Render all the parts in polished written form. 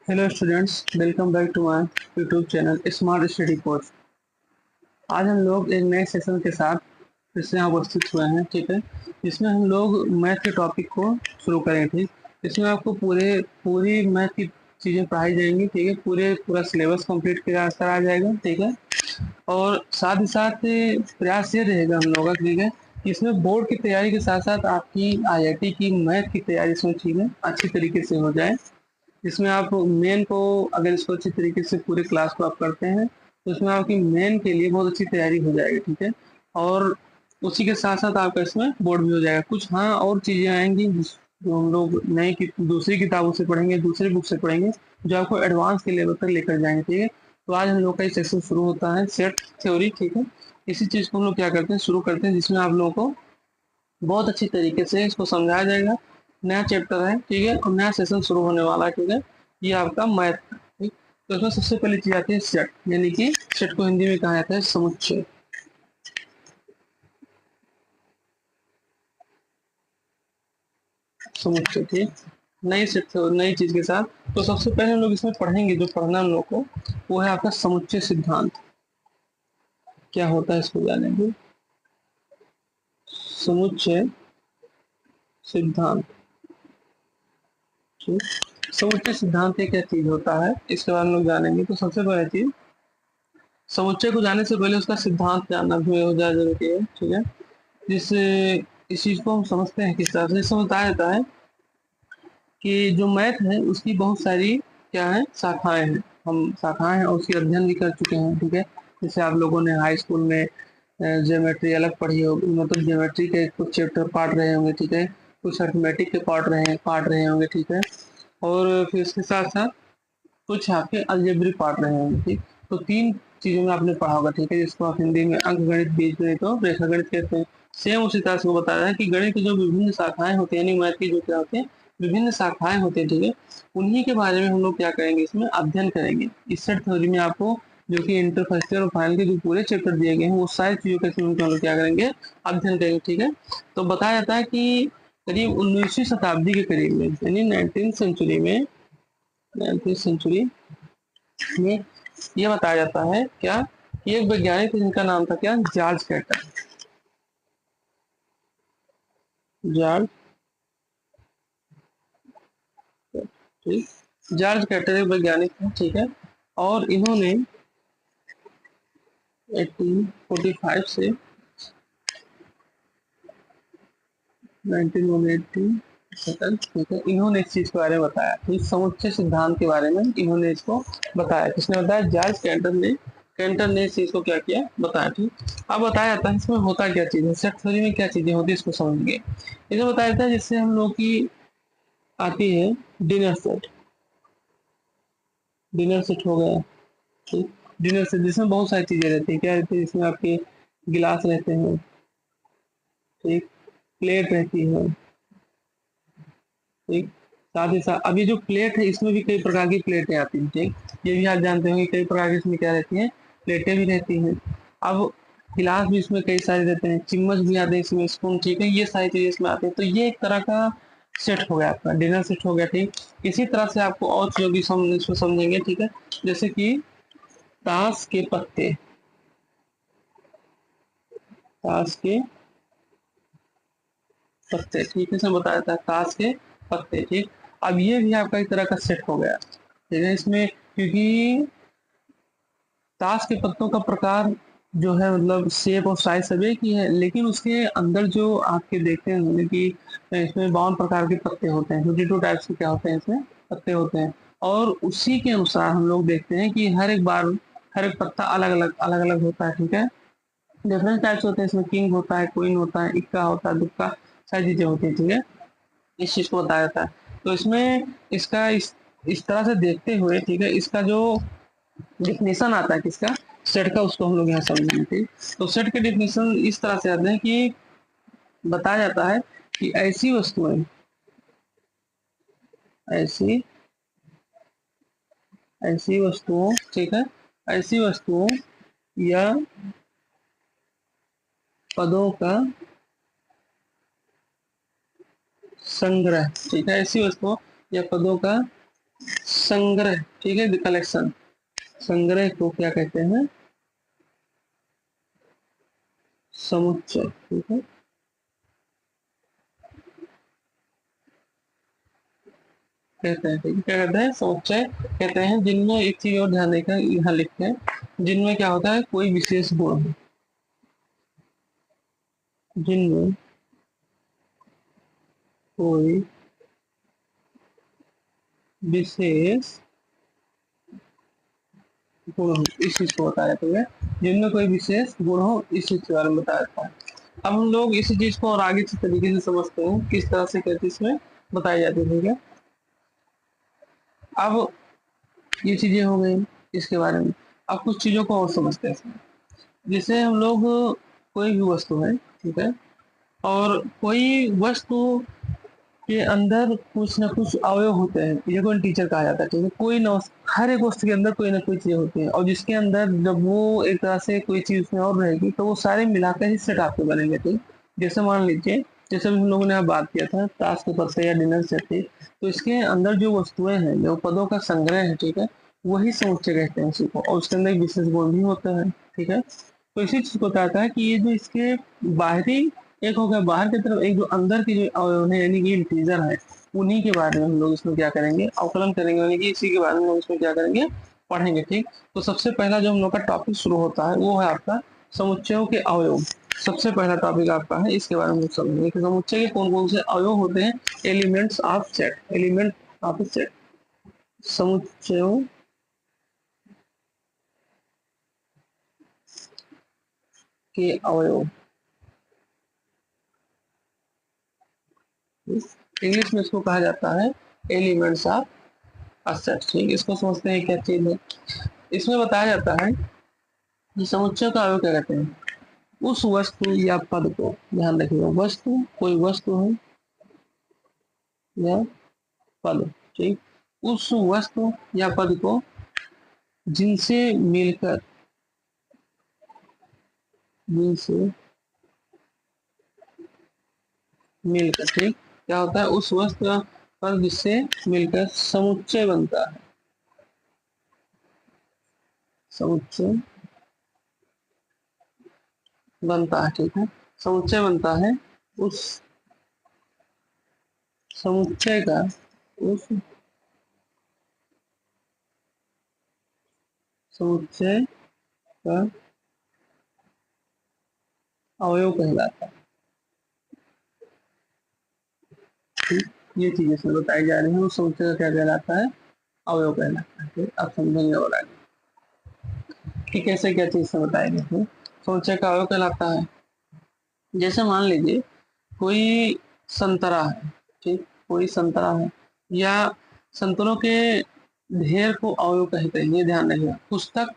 Hello students, welcome back to my YouTube channel smart study coach. आज हम लोग एक नए सेशन के साथ फिर से यहाँ उपस्थित हुए हैं, ठीक है। इसमें हम लोग मैथ के टॉपिक को शुरू करें, ठीक। इसमें आपको पूरी मैथ की चीज़ें पढ़ाई जाएंगी, ठीक है। पूरा सिलेबस कंप्लीट कराया जाएगा, ठीक है। और साथ ही साथ प्रयास ये रहेगा हम लोगों का, ठीक है, कि इसमें बोर्ड की तैयारी के साथ साथ आपकी आईआईटी की मैथ की तैयारी इसमें चीज़ें अच्छी तरीके से हो जाए। इसमें आप मेन को अगर इसको अच्छी तरीके से पूरे क्लास को आप करते हैं तो इसमें आपकी मेन के लिए बहुत अच्छी तैयारी हो जाएगी, ठीक है। और उसी के साथ साथ आपका इसमें बोर्ड भी हो जाएगा। कुछ हाँ और चीज़ें आएंगी जो हम लोग दूसरी किताबों से पढ़ेंगे, दूसरी बुक से पढ़ेंगे, जो आपको एडवांस के लेवल तक लेकर जाएंगे, ठीक है। तो आज हम लोग का ये सेक्शन शुरू होता है सेट थ्योरी, ठीक है। इसी चीज़ को हम लोग क्या करते हैं, शुरू करते हैं, जिसमें आप लोगों को बहुत अच्छी तरीके से इसको समझाया जाएगा। नया चैप्टर है, ठीक है, और नया सेशन शुरू होने वाला है, ठीक है। ये आपका मैथ, ठीक। तो इसमें सबसे पहली चीज आती है सेट, यानी कि सेट को हिंदी में कहा जाता है समुच्चय। समुच्चय, ठीक। नई सेट से नई चीज के साथ तो सबसे पहले हम लोग इसमें पढ़ेंगे, जो पढ़ना हम लोग को वो है आपका समुच्चय सिद्धांत। क्या होता है इसको जानेंगे। समुच्चय सिद्धांत, ठीक। समुच्चय सिद्धांत क्या चीज होता है इसके बारे में लोग जानेंगे। तो सबसे पहली चीज, समुच्चय को जानने से पहले उसका सिद्धांत जानना भी हो जाए जरूरी है, ठीक है। जिससे इस चीज को हम समझते हैं किस तरह से। इसमें बताया जाता है कि जो मैथ है उसकी बहुत सारी क्या है, शाखाएं हैं। हम शाखाएं हैं और उसकी अध्ययन भी कर चुके हैं, ठीक है। जैसे आप लोगों ने हाई स्कूल में ज्योमेट्री अलग पढ़ी होगी, मतलब ज्योमेट्री के कुछ चैप्टर पढ़ रहे होंगे, ठीक है। कुछ अर्थमेटिक के पढ़ रहे होंगे, ठीक है। और फिर इसके साथ साथ कुछ आपके अलजेब्रिक पार्ट रहे होंगे, ठीक। तो तीन चीजों में आपने पढ़ा होगा, ठीक है, जिसको आप हिंदी में अंक गणित, बीज गणित और रेखा गणित कहते हैं। सेम उसी तरह से वो बताया है कि गणित की जो विभिन्न शाखाएं होती है, यानी मैथ की जो क्या होती है विभिन्न शाखाएं होती है, ठीक है। उन्हीं के बारे में हम लोग क्या करेंगे, इसमें अध्ययन करेंगे। इस सेट थ्योरी में आपको जो कि इंटर फर्स्ट ईयर और फाइनल के जो पूरे चैप्टर दिए गए हैं वो सारी चीजों का इसमें हम लोग क्या करेंगे, अध्ययन करेंगे, ठीक है। तो बताया जाता है कि करीब 19वीं शताब्दी के करीब में, यानी 19th सेंचुरी में ये बताया जाता है क्या कि एक वैज्ञानिक थे जिनका नाम था क्या, जॉर्ज कैटल। जॉर्ज, ठीक। जॉर्ज कैटल एक वैज्ञानिक थे, ठीक है। और इन्होंने 1845 से 1980 सेकंड, ठीक है, इन्होंने इस चीज के बारे में बताया, ठीक। समुच्चय सिद्धांत के बारे में इन्होंने इसको बताया। किसने बताया, जॉर्ज कैंटर ने इस चीज को क्या किया, बताया, ठीक। अब बताया जाता है इसमें होता क्या चीज है, सेट थ्योरी में क्या चीजें होती है इसको समझिए। इसे बताया जाता है जिससे हम लोग की आती है डिनर सेट। डिनर सेट हो गया, ठीक। डिनर सेट जिसमें बहुत सारी चीजें रहती है, क्या रहती है इसमें, आपके गिलास रहते हैं, ठीक। प्लेट रहती है, ठीक। साथ ही साथ अभी जो प्लेट है इसमें भी कई प्रकार की प्लेटें आती हैं, ठीक। ये भी आप जानते होंगे कई प्रकार की इसमें क्या रहती हैं, प्लेटें भी रहती हैं। अब गिलास भी इसमें कई सारे रहते हैं, चम्मच भी आते हैं इसमें, स्पून, ठीक है, ये सारी चीजें इसमें आती हैं। तो ये एक तरह का सेट हो गया, आपका डिनर सेट हो गया, ठीक। इसी तरह से आपको और चीजों की इसको समझेंगे, ठीक है। जैसे कि ताश के पत्ते, ताश के पत्ते, ठीक है, इसमें बताया था ताश के पत्ते, ठीक। अब ये भी आपका एक तरह का सेट हो गया, ठीक है। इसमें क्योंकि ताश के पत्तों का प्रकार जो है, मतलब शेप और साइज सब एक ही है, लेकिन उसके अंदर जो आपके देखते हैं कि इसमें 52 प्रकार के पत्ते होते हैं, 52 टाइप्स के क्या होते हैं इसमें, पत्ते होते हैं। और उसी के अनुसार हम लोग देखते हैं कि हर एक बार हर एक पत्ता अलग अलग होता है, ठीक है। डिफरेंट टाइप्स होते हैं इसमें, किंग होता है, क्वीन होता है, इक्का होता है, दुक्का, सारी चीजें होती है, ठीक है। इस चीज को बताया जाता है। तो इसमें इसका इस तरह से देखते हुए, ठीक है, इसका जो डिफिनेशन आता है किसका, सेट का, उसको हम लोग यहाँ समझेंगे, ठीक। तो सेट के डिफिनेशन इस तरह से आते हैं कि बताया जाता है कि ऐसी ऐसी वस्तुओं, ठीक है, ऐसी वस्तुओं या पदों का संग्रह, ठीक है, ऐसी वस्तुओं या पदों का संग्रह, ठीक है, द कलेक्शन, संग्रह को क्या कहते हैं, समुच्चय, ठीक है, कहते हैं, ठीक है, क्या कहते हैं, समुच्चय कहते हैं, जिनमें एक चीज और ध्यान देकर यहाँ लिखते हैं, जिनमें क्या होता है, कोई विशेष गुण हो, जिनमें कोई विशेष गुण हो, इस चीज को बताया जाता है, जिनमें कोई विशेष गुण हो, इस चीज के बारे में बताया जाता है। अब हम लोग इसी चीज को और आगे अच्छे तरीके से समझते हैं, किस तरह से क्या चीज में बताई जाती है, ठीक है। अब ये चीजें हो गई इसके बारे में। अब कुछ चीजों को और समझते हैं इसमें। जैसे हम लोग कोई भी वस्तु है, ठीक है, और कोई वस्तु के अंदर कुछ ना कुछ अवयव होते हैं, ये कोई टीचर कहा जाता है, ठीक है, कोई ना, हर एक वस्तु के अंदर कोई ना कोई चीज होती है, और जिसके अंदर जब वो एक तरह से कोई चीज उसमें और रहेगी तो वो सारे मिलाकर ही सेट आपके बनेंगे, ठीक। जैसे मान लीजिए, जैसे हम लोगों ने यहाँ बात किया था ताश के पत्ते या डिनर सेट, ठीक, तो इसके अंदर जो वस्तुएं हैं, जो पदों का संग्रह है, ठीक है, वही समुच्चय कहते हैं इसी को, और उसके अंदर एक विशेष गुण भी होता है, ठीक है। तो इसी चीज को बताता है कि ये जो इसके बाहरी, एक हो गया बाहर की तरफ, एक जो अंदर की जो अवयव है यानी कि इंटीजर है, उन्हीं के बारे में हम लोग इसमें क्या करेंगे, अवकलन करेंगे, यानी कि इसी के बारे में हम लोग इसमें क्या करेंगे, पढ़ेंगे, ठीक। तो सबसे पहला जो हम लोग का टॉपिक शुरू होता है वो है आपका समुच्चयों के अवयव। सबसे पहला टॉपिक आपका है, इसके बारे में समझेंगे कि समुच्चय के कौन कौन से अवयव होते हैं, elements of set, element of set, समुच्चयों के अवयव, इंग्लिश में इसको कहा जाता है एलिमेंट्स ऑफ अ सेट, ठीक। इसको समझते हैं क्या चीज है। इसमें बताया जाता है कि समुच्चय का अवयव क्या कहते हैं, उस वस्तु या पद को, ध्यान रखिएगा, वस्तु, कोई वस्तु है या पद, ठीक, उस वस्तु या पद को जिनसे मिलकर, जिनसे मिलकर, ठीक, क्या होता है, उस वस्तु या पद जिससे मिलकर समुच्चय बनता है, समुच्चय बनता है, ठीक है, समुच्चय बनता है, उस समुच्चय का, उस समुच्चय का अवयव कहलाता है, ठीक। ये चीजें इसमें बताई जा रही है, उस समुच्चय का क्या कहलाता है, अवयव कहलाता है, ठीक। आप समझेंगे और आगे कि कैसे क्या चीज से बताया गया है, समुच्चय का अवयव कहलाता है। जैसे मान लीजिए कोई संतरा है, ठीक, कोई संतरा है, या संतरों के ढेर को अवयव कहते हैं, ये ध्यान रखिएगा। पुस्तक,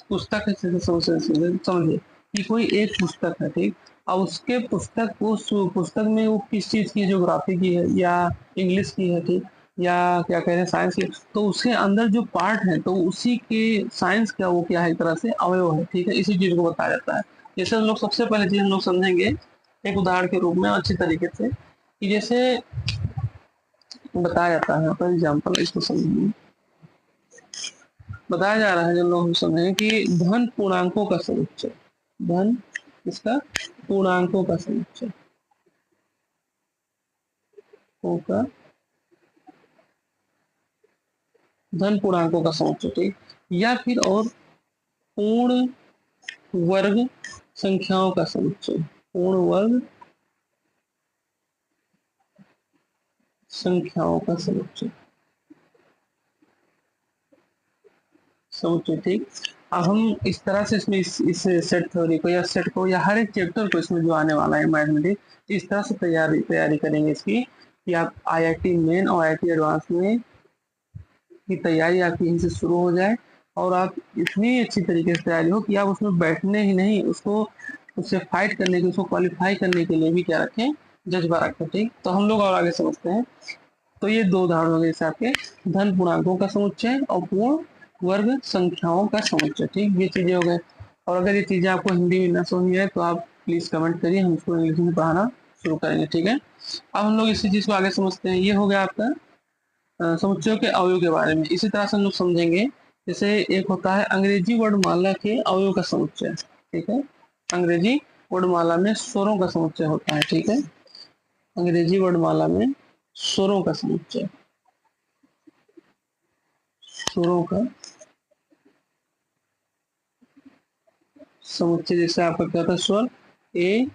पुस्तक है, समझिए कि कोई एक पुस्तक है, ठीक, और उसके पुस्तक को, उस पुस्तक में वो किस चीज की, ज्योग्राफी की है या इंग्लिश की है, ठीक, या क्या कहते हैं साइंस की, तो उसके अंदर जो पार्ट है तो उसी के साइंस का वो क्या है, एक तरह से अवयव है, ठीक है, इसी चीज को बताया जाता है। जैसे हम लोग सबसे पहले चीज हम लोग समझेंगे एक उदाहरण के रूप में अच्छी तरीके से, कि जैसे बताया जाता है यहाँ पर एग्जाम्पल, इसको समझिए, बताया जा रहा है, जब लोग हम समझें कि धन पूर्णांकों का समुच्चय, धन इसका पूर्णांकों का समुच्चय होगा, धन पूर्णांकों का समुच्चय, ठीक, या फिर और पूर्ण वर्ग संख्याओं का समुच्चय, पूर्ण वर्ग संख्याओं का समुच्चय, समुच्चय, ठीक। अब हम इस तरह से इसमें इस सेट थ्योरी को या सेट को या हर एक चैप्टर को इसमें जो आने वाला है मैथमेटिक्स, इस तरह से तैयारी करेंगे इसकी, कि आप आईआईटी मेन और आईआईटी एडवांस में की तैयारी आपकी यहीं से शुरू हो जाए, और आप इतनी अच्छी तरीके से तैयारी हो कि आप उसमें बैठने ही नहीं, उसको, उससे फाइट करने के, उसको क्वालिफाई करने के लिए भी क्या रखें, जज्बा रखें, ठीक। तो हम लोग और आगे समझते हैं। तो ये दो उदाहरण हो गए जैसे आपके धन पूर्णांकों का समुच्चय और पूर्ण वर्ग संख्याओं का समुच्चय, ठीक, ये चीजें हो गए। और अगर ये चीजें आपको हिंदी में ना समझ आए तो आप प्लीज कमेंट करिए, हम इसको इंग्लिश में पढ़ाना शुरू करेंगे, ठीक है। अब हम लोग इसी चीज को आगे समझते हैं। ये हो गया आपका समुच्चयों के अवयव के बारे में। इसी तरह से हम लोग समझेंगे, जैसे एक होता है अंग्रेजी वर्णमाला के अवयव का समुच्चय, ठीक है। अंग्रेजी वर्णमाला में स्वरों का समुच्चय होता है, ठीक है। अंग्रेजी वर्णमाला में स्वरों का समुच्चय, स्वरों का समुच्चय, जैसे आपका क्या होता है स्वर ए,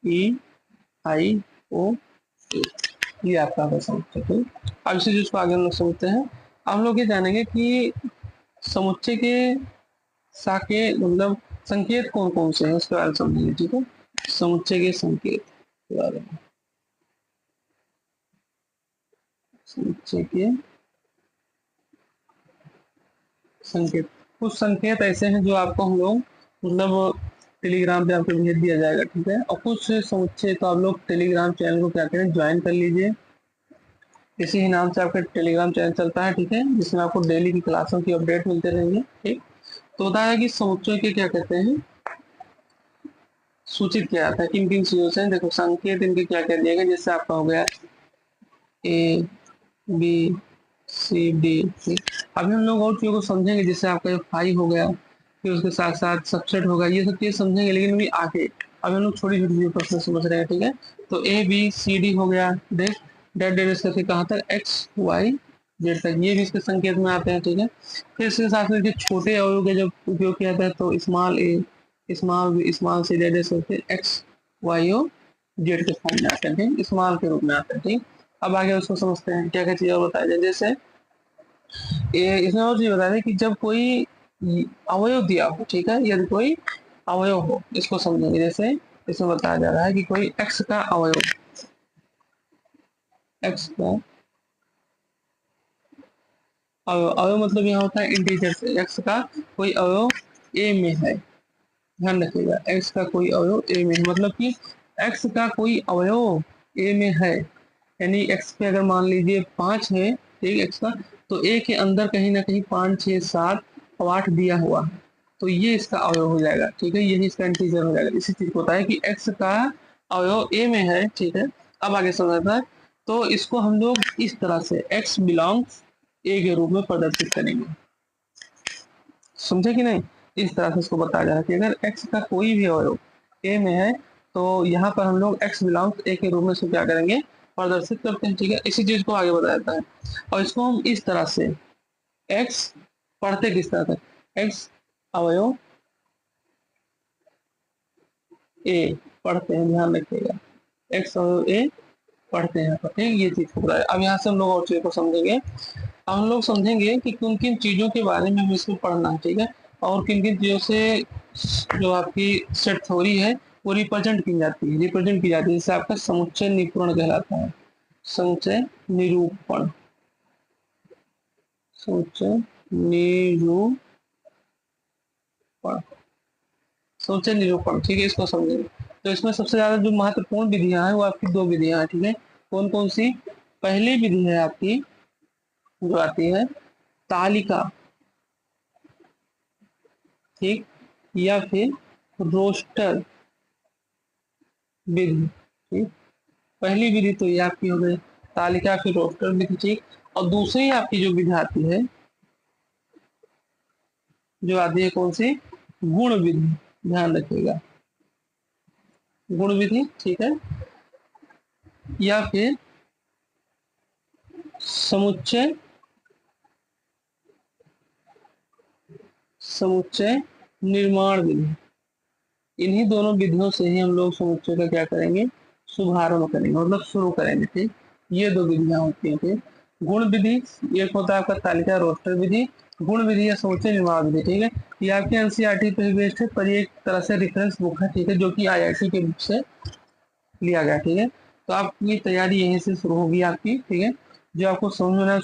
ई, आई, ओ, ए, ये आपका समुच्चय। तो अब इसी चीज को आगे हम लोग समझते हैं। हम लोग ये जानेंगे कि समुच्चय के साके मतलब संकेत कौन कौन से हैं, उसके बारे में समझेंगे, ठीक है। समुच्चय के संकेत के बारे में, समुच्चय के संकेत। कुछ संकेत ऐसे हैं जो आपको हम लोग मतलब टेलीग्राम पे आपको भेज दिया जाएगा, ठीक है। और कुछ समुच्चय तो आप लोग टेलीग्राम चैनल को क्या करें, ज्वाइन कर लीजिए। इसी ही नाम से आपका टेलीग्राम चैनल चलता है, ठीक है, जिसमें आपको डेली की क्लासों की अपडेट मिलते रहेंगे, ठीक। तो होता है कि समुच्चय के क्या कहते हैं, सूचित किया जाता है किन किन चीजों से। देखो संकेत इनके क्या कह दिया गया, जैसे आपका हो गया ए, बी, सी, डी, ठीक। अभी हम लोग और चीजों को समझेंगे, जैसे आपका फाई हो गया, फिर उसके साथ साथ सबसेट होगा, ये सब चीज समझेंगे, लेकिन अभी आगे अभी हम लोग छोटी छोटी चीजों पर समझ रहे हैं, ठीक है। तो ए, बी, सी, डी हो गया, देख डेट डेट करके कहाँ तक एक्स, वाई, जेड तक, ये भी इसके संकेत में आते हैं, ठीक है। फिर इसके साथ में छोटे अवयव का जब उपयोग किया जाता है तो स्मॉल ए, small B, small C, date date करके एक्स, वाई और जेड के फॉर्म में आते हैं, ठीक, स्मॉल के रूप में आते हैं, ठीक। अब आगे उसको समझते हैं क्या क्या चीज और बताया जाए। जैसे ये इसमें और चीज बता दें कि जब कोई अवयव दिया हो, ठीक है, यदि कोई अवयव हो, इसको समझेंगे। जैसे इसमें बताया जा रहा है कि कोई x का अवयव, x का अवयव मतलब यहाँ होता है इंटीजर से, x का कोई अवयव a में है, ध्यान रखिएगा, x का कोई अवयव a में है, मतलब कि x का कोई अवयव a में है, यानी x पे अगर मान लीजिए 5 है, ठीक, x का, तो a के अंदर कहीं ना कहीं 5, 6, 7 और 8 दिया हुआ है, तो ये इसका अवयव हो जाएगा, ठीक है, यही इसका इंटीजर हो जाएगा। इसी चीज को होता है कि x का अवयव a में है, ठीक है। अब आगे समझना है, तो इसको हम लोग इस तरह से x बिलोंग्स a के रूप में प्रदर्शित करेंगे, समझे कि नहीं। इस तरह से इसको बताया जा रहा है कि अगर x का कोई भी अवयव a में है, तो यहाँ पर हम लोग x बिलोंग्स a के रूप में इसको क्या करेंगे, प्रदर्शित करते हैं, ठीक है। इसी चीज को आगे बताया जाता है, और इसको हम इस तरह से x पढ़ते किस तरह से, x अवयव a पढ़ते हैं, ध्यान रखिएगा, x अवयव a पढ़ते हैं, ठीक, ये चीज को बताया। अब यहाँ से हम लोग और चीजों को समझेंगे। अब हम लोग समझेंगे कि किन किन चीजों के बारे में हमें इसमें पढ़ना है, ठीक है, और किन किन चीजों से जो आपकी सेट थ्योरी है वो रिप्रेजेंट की जाती है, जैसे आपका समुच्चय निरूपण कहलाता है, समुच्चय निरूपण, समुच्चय निरूपण, समुच्चय निरूपण, ठीक है, इसको समझेंगे। तो इसमें सबसे ज्यादा जो महत्वपूर्ण विधियां हैं वो आपकी दो विधियां हैं, ठीक है। कौन कौन सी, पहली विधि है आपकी जो आती है तालिका, ठीक, या फिर रोस्टर विधि, ठीक। पहली विधि तो ये आपकी हो गई तालिका, फिर रोस्टर विधि, ठीक। और दूसरी आपकी जो विधि आती है, जो आती है कौन सी, गुण विधि, ध्यान रखिएगा, गुण विधि, ठीक है, या फिर समुच्चय, समुच्चय निर्माण विधि। इन्हीं दोनों विधियों से ही हम लोग समुच्चय का क्या करेंगे, शुभारंभ करेंगे, मतलब शुरू करेंगे, ठीक। ये दो विधियां होती हैं, ठीक। गुण विधि एक होता है आपका तालिका रोस्टर विधि, गुण विधि या समुच्चय निर्माण विधि, ठीक है। ये आपके एनसीईआरटी पे बेस्ड है, पर ये एक तरह से रेफरेंस बुक है, ठीक है, जो कि आईआईटी के बुक से लिया गया, ठीक है। तो आपकी तैयारी यहीं से शुरू होगी आपकी, ठीक है, जो आपको समझ में ना